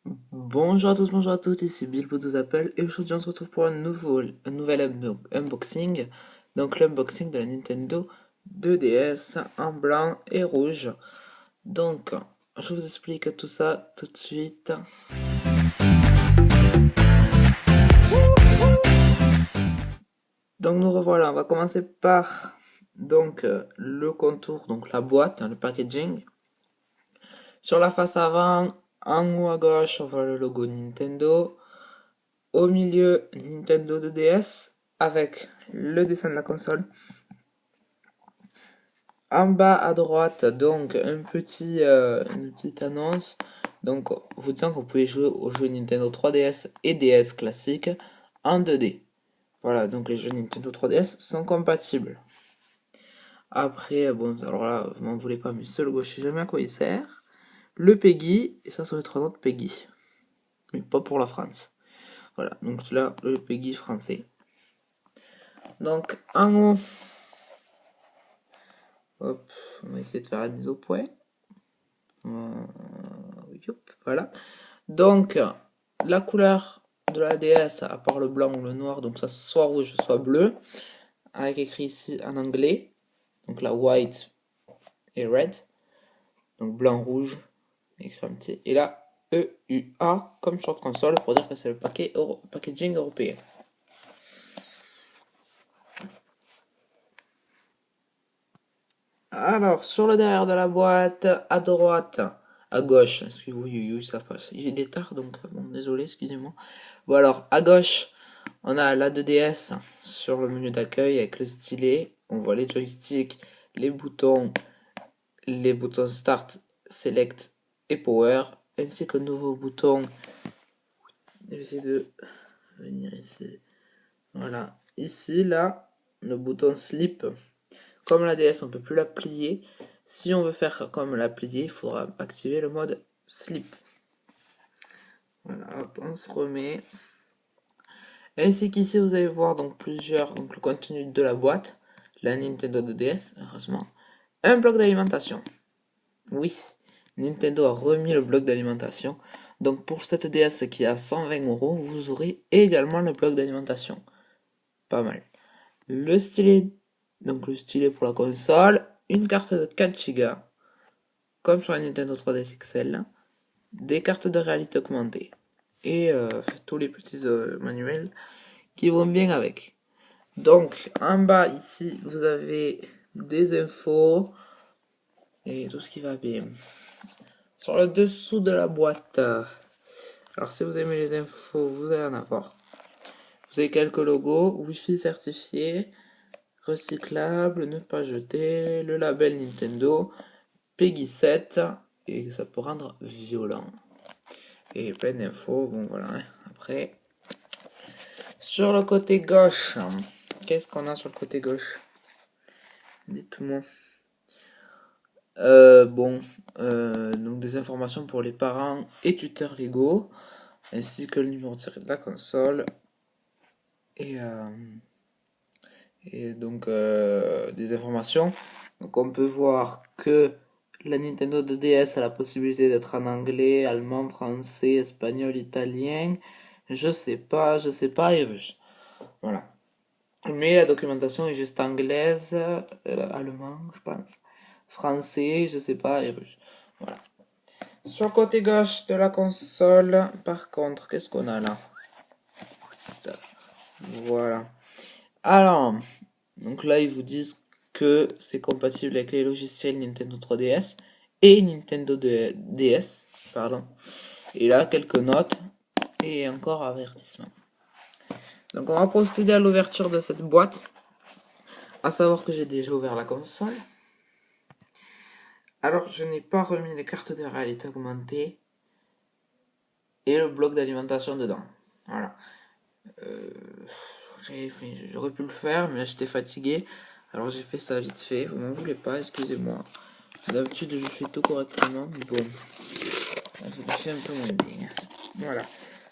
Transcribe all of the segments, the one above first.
Bonjour à tous, bonjour à toutes, ici Bilbo vous appelle et aujourd'hui on se retrouve pour un nouvel unboxing. Donc l'unboxing de la Nintendo 2DS en blanc et rouge. Donc je vous explique tout ça tout de suite. Donc nous revoilà, on va commencer par le contour, donc la boîte, le packaging. Sur la face avant, en haut à gauche, on voit le logo Nintendo. Au milieu, Nintendo 2DS avec le dessin de la console. En bas à droite, donc une petite annonce. Donc, vous disant que vous pouvez jouer aux jeux Nintendo 3DS et DS classiques en 2D. Voilà, donc les jeux Nintendo 3DS sont compatibles. Après, bon, alors là, vous m'en voulez pas, mais ce logo, je sais jamais à quoi il sert. Le PEGI, et ça, être un autre PEGI. Mais pas pour la France. Voilà, donc là, le PEGI français. Donc, en haut, hop, on va essayer de faire la mise au point. Voilà. Donc, la couleur de la DS, à part le blanc ou le noir, donc ça soit rouge, soit bleu, avec écrit ici en anglais, donc la white et red, donc blanc, rouge, écrit un petit, et là, EUA, comme sur console, pour dire que c'est le packaging européen. Alors, sur le derrière de la boîte, à droite, à gauche, excusez-moi, ça passe, il est tard, donc bon, désolé, excusez-moi. Bon alors, à gauche, on a la 2DS sur le menu d'accueil avec le stylet. On voit les joysticks, les boutons Start, Select et Power, ainsi que le nouveau bouton. Je vais essayer de venir ici. Voilà, ici, là, le bouton Slip. Comme la DS, on ne peut plus la plier. Si on veut faire comme la plier, il faudra activer le mode Slip. Voilà, hop, on se remet. Ainsi qu'ici, vous allez voir donc le contenu de la boîte, la Nintendo 2DS, heureusement. Un bloc d'alimentation. Oui, Nintendo a remis le bloc d'alimentation. Donc pour cette DS qui est à 120 €, vous aurez également le bloc d'alimentation. Pas mal. Le stylet, donc le stylet pour la console, une carte de 4 Go, comme sur la Nintendo 3DS XL, des cartes de réalité augmentée et tous les petits manuels qui vont bien avec. Donc, en bas, ici, vous avez des infos et tout ce qui va bien. Sur le dessous de la boîte, alors si vous aimez les infos, vous allez en avoir. Vous avez quelques logos, Wi-Fi certifié, recyclable, ne pas jeter, le label Nintendo, PEGI 7, et ça peut rendre violent. Et plein d'infos, bon voilà, hein. Après, sur le côté gauche, qu'est-ce qu'on a sur le côté gauche? Dites-moi. Donc des informations pour les parents et tuteurs légaux, ainsi que le numéro de série de la console, et, euh, des informations. Donc on peut voir que la Nintendo 2DS a la possibilité d'être en anglais, allemand, français, espagnol, italien, je sais pas, et russe. Voilà. Mais la documentation est juste anglaise, allemand, je pense, français, je sais pas, et russe. Voilà. Sur le côté gauche de la console, par contre, qu'est-ce qu'on a là? Voilà. Alors, donc là, ils vous disent que c'est compatible avec les logiciels Nintendo 3DS et Nintendo DS, pardon. Et là, quelques notes et encore avertissement. Donc, on va procéder à l'ouverture de cette boîte. À savoir que j'ai déjà ouvert la console. Alors, je n'ai pas remis les cartes de réalité augmentée et le bloc d'alimentation dedans. Voilà. J'aurais pu le faire, mais là j'étais fatigué. Alors j'ai fait ça vite fait. Vous m'en voulez pas, excusez-moi. D'habitude je fais tout correctement, mais bon. Je le fais un peu moins bien. Voilà.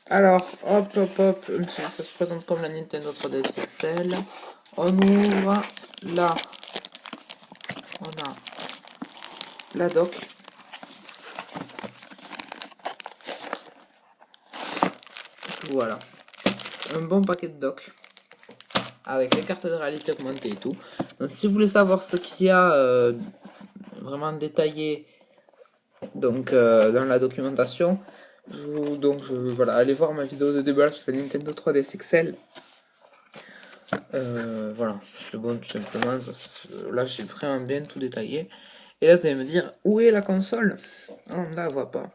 Alors, hop. Ça se présente comme la Nintendo 3DS XL. On ouvre là. On a la dock. Voilà. Un bon paquet de docks. Avec les cartes de réalité augmentée et tout. Donc si vous voulez savoir ce qu'il y a vraiment détaillé donc, dans la documentation, voilà, allez voir ma vidéo de déballage sur la Nintendo 3DS XL. Voilà, c'est bon tout simplement. Là j'ai vraiment bien tout détaillé. Et là vous allez me dire où est la console? On ne la voit pas.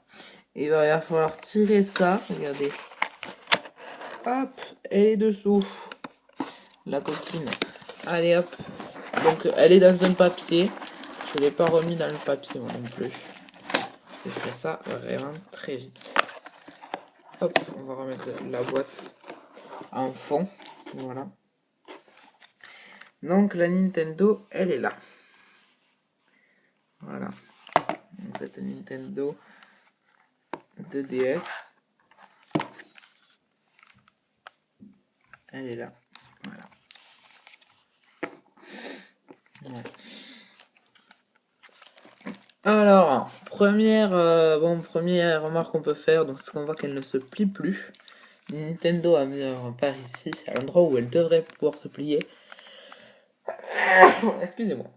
Il va falloir tirer ça, regardez. Hop, elle est dessous. La coquine. Allez hop. Donc elle est dans un papier. Je ne l'ai pas remis dans le papier moi non plus. Je fais ça vraiment très vite. Hop, on va remettre la boîte en fond. Voilà. Donc la Nintendo, elle est là. Voilà. Donc, cette Nintendo 2DS. Elle est là. Voilà. Ouais. Alors, première remarque qu'on peut faire, donc c'est qu'on voit qu'elle ne se plie plus. Nintendo a mis un par ici, à l'endroit où elle devrait pouvoir se plier. Excusez-moi.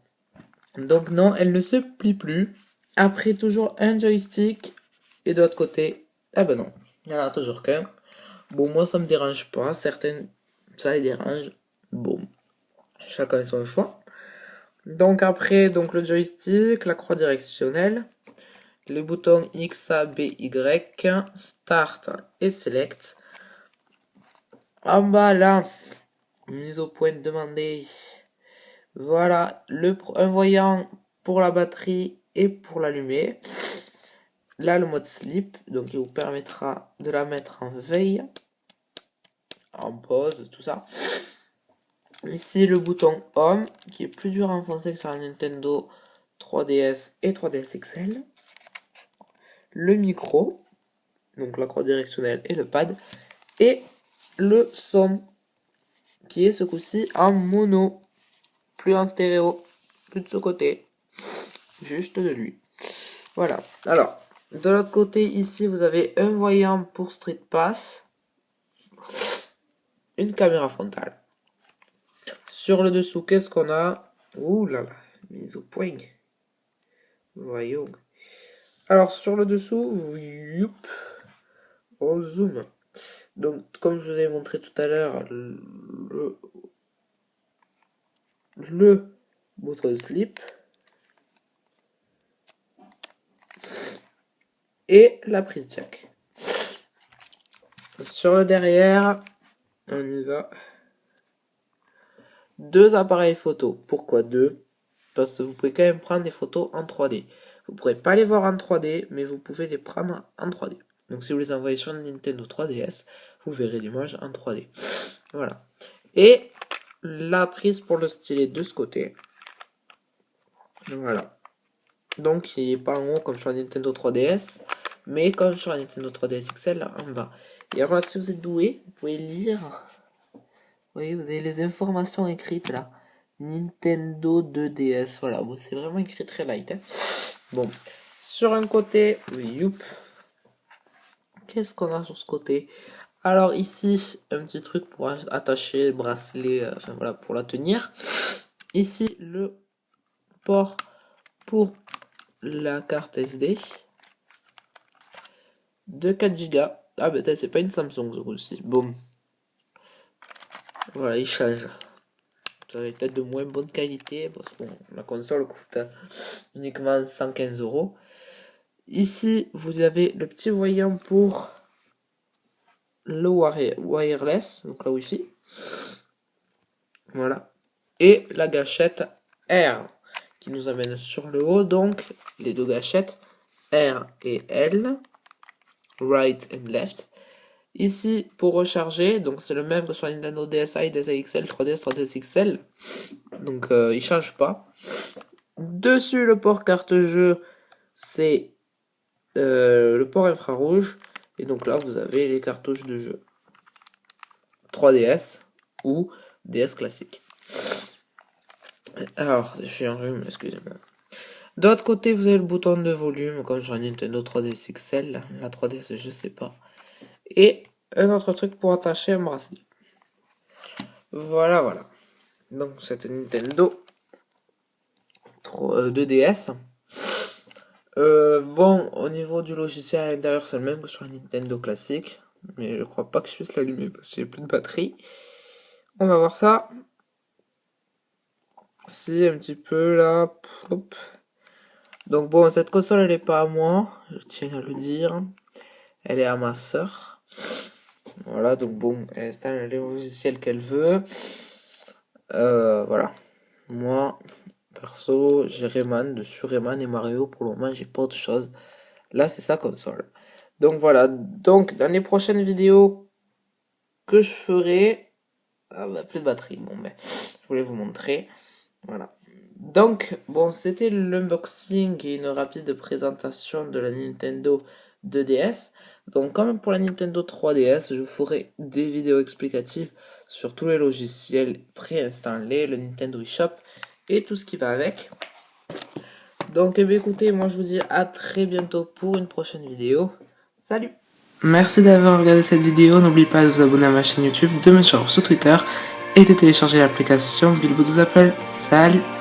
Donc non, elle ne se plie plus. Après, toujours un joystick. Et de l'autre côté, ah ben non, il n'y en a toujours qu'un. Bon, moi ça me dérange pas. Certaines, ça les dérange. Bon, chacun son choix. Donc après, donc le joystick, la croix directionnelle, les boutons X, A, B, Y, Start et Select. En bas là, mise au point demandée. Voilà, un voyant pour la batterie et pour l'allumer. Là, le mode sleep, donc il vous permettra de la mettre en veille, en pause, tout ça. Ici, le bouton Home, qui est plus dur à enfoncer que sur la Nintendo 3DS et 3DS XL. Le micro, donc la croix directionnelle et le pad. Et le son, qui est ce coup-ci en mono, plus en stéréo, plus de ce côté, juste de lui. Voilà, alors, de l'autre côté, ici, vous avez un voyant pour Street Pass, une caméra frontale. Sur le dessous, qu'est-ce qu'on a? Ouh là là, mise au point. Voyons. Alors, sur le dessous, youp, on zoom. Donc, comme je vous ai montré tout à l'heure, le bouton slip et la prise jack. Sur le derrière, on y va. Deux appareils photo. Pourquoi deux? Parce que vous pouvez quand même prendre des photos en 3D. Vous ne pourrez pas les voir en 3D, mais vous pouvez les prendre en 3D. Donc si vous les envoyez sur une Nintendo 3DS, vous verrez l'image en 3D. Voilà. Et la prise pour le stylet de ce côté. Voilà. Donc il n'est pas en haut comme sur la Nintendo 3DS, mais comme sur la Nintendo 3DS XL en bas. Et alors là, si vous êtes doué, vous pouvez lire. Vous voyez, vous avez les informations écrites là. Nintendo 2DS, voilà, bon, c'est vraiment écrit très light. Hein. Bon, sur un côté, oui, youp. Qu'est-ce qu'on a sur ce côté? Alors ici, un petit truc pour attacher le bracelet, enfin voilà, pour la tenir. Ici, le port pour la carte SD de 4 Go. Ah ben c'est pas une Samsung ce coup-ci. Bon. Voilà, il change. Ça va peut-être de moins bonne qualité parce que bon, la console coûte uniquement 115 €. Ici, vous avez le petit voyant pour le wireless, donc la Wi-Fi. Voilà. Et la gâchette R qui nous amène sur le haut, donc les deux gâchettes R et L, right and left. Ici, pour recharger, donc c'est le même que sur la Nintendo DSi, DSi XL, 3DS, 3DS XL. Donc il change pas. Dessus le port carte jeu, c'est le port infrarouge. Et donc là, vous avez les cartouches de jeu 3DS ou DS classique. Alors, je suis en rhume, excusez-moi. De l'autre côté, vous avez le bouton de volume, comme sur la Nintendo 3DS XL. La 3DS, je sais pas. Et un autre truc pour attacher un bracelet. Voilà, voilà. Donc cette Nintendo 2DS. Bon, au niveau du logiciel à l'intérieur, c'est le même que sur la Nintendo classique. Mais je crois pas que je puisse l'allumer parce que j'ai plus de batterie. On va voir ça. Si, un petit peu là. Hop. Donc bon, cette console, elle est pas à moi. Je tiens à le dire. Elle est à ma sœur. Voilà, donc bon, elle installe les logiciels qu'elle veut. Voilà. Moi, perso, j'ai Rayman, dessus Rayman et Mario. Pour le moment, j'ai pas autre chose. Là, c'est sa console. Donc voilà. Donc, dans les prochaines vidéos que je ferai... Ah bah, plus de batterie. Bon, ben, je voulais vous montrer. Voilà. Donc, bon, c'était l'unboxing et une rapide présentation de la Nintendo 2DS. Donc, comme pour la Nintendo 3DS, je ferai des vidéos explicatives sur tous les logiciels préinstallés, le Nintendo eShop et tout ce qui va avec. Donc, eh bien, écoutez, moi je vous dis à très bientôt pour une prochaine vidéo. Salut! Merci d'avoir regardé cette vidéo. N'oubliez pas de vous abonner à ma chaîne YouTube, de me suivre sur Twitter et de télécharger l'application Bilbo nous appelle. Salut!